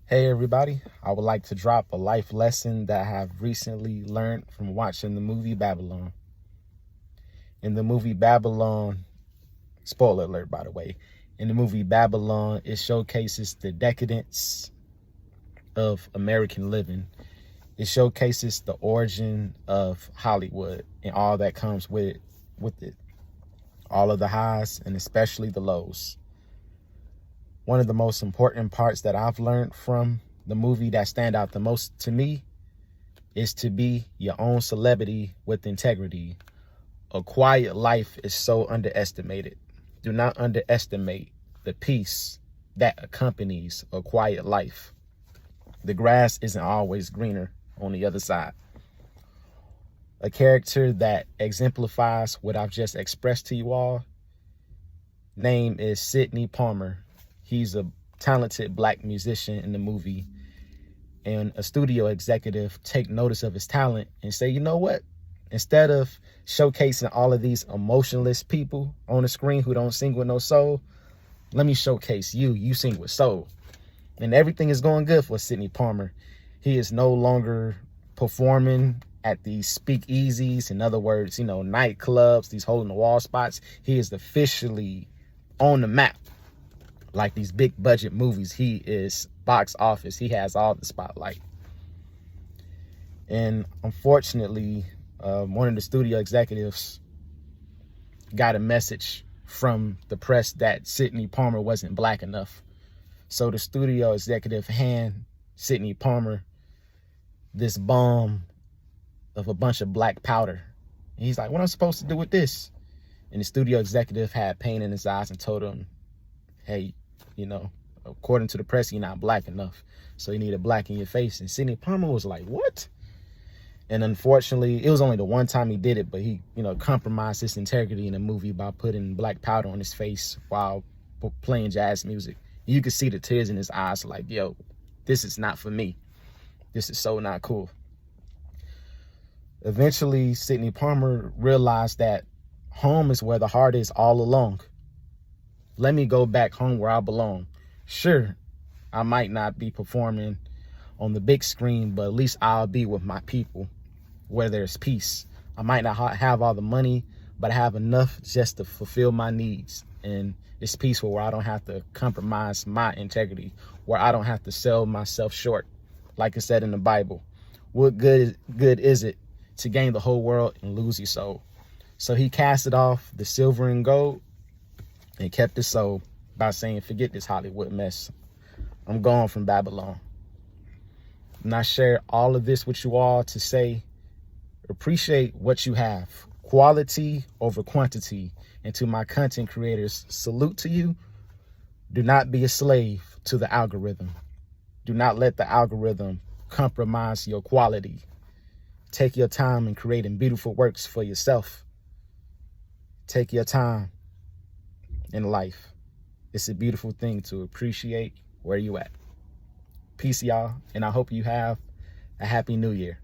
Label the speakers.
Speaker 1: Hey everybody, I would like to drop a life lesson that I have recently learned from watching the movie Babylon. In the movie Babylon, spoiler alert by the way, in the movie Babylon, it showcases the decadence of American living. It showcases the origin of Hollywood and all that comes with it. All of the highs and especially the lows. One of the most important parts that I've learned from the movie that stand out the most to me is to be your own celebrity with integrity. A quiet life is so underestimated. Do not underestimate the peace that accompanies a quiet life. The grass isn't always greener on the other side. A character that exemplifies what I've just expressed to you all, name is Sidney Palmer. He's a talented black musician in the movie, and a studio executive take notice of his talent and say, you know what? Instead of showcasing all of these emotionless people on the screen who don't sing with no soul, let me showcase you. You sing with soul. And everything is going good for Sidney Palmer. He is no longer performing at these speakeasies, in other words, nightclubs, these hole in the wall spots. He is officially on the map. Like these big budget movies, he is box office. He has all the spotlight. And unfortunately, one of the studio executives got a message from the press that Sidney Palmer wasn't black enough. So the studio executive hand Sidney Palmer this bomb of a bunch of black powder. And he's like, what am I supposed to do with this? And the studio executive had pain in his eyes and told him, hey, according to the press, you're not black enough. So you need a black in your face. And Sidney Palmer was like, what? And unfortunately, it was only the one time he did it, but he, compromised his integrity in the movie by putting black powder on his face while playing jazz music. You could see the tears in his eyes like, yo, this is not for me. This is so not cool. Eventually, Sidney Palmer realized that home is where the heart is all along. Let me go back home where I belong. Sure, I might not be performing on the big screen, but at least I'll be with my people where there's peace. I might not have all the money, but I have enough just to fulfill my needs. And it's peaceful where I don't have to compromise my integrity, where I don't have to sell myself short. Like it said in the Bible, what good is it to gain the whole world and lose your soul? So he casted off the silver and gold and kept his soul by saying, forget this Hollywood mess. I'm gone from Babylon. And I share all of this with you all to say, appreciate what you have. Quality over quantity. And to my content creators, salute to you. Do not be a slave to the algorithm. Do not let the algorithm compromise your quality. Take your time in creating beautiful works for yourself. Take your time in life. It's a beautiful thing to appreciate where you at. Peace, y'all, and I hope you have a happy new year.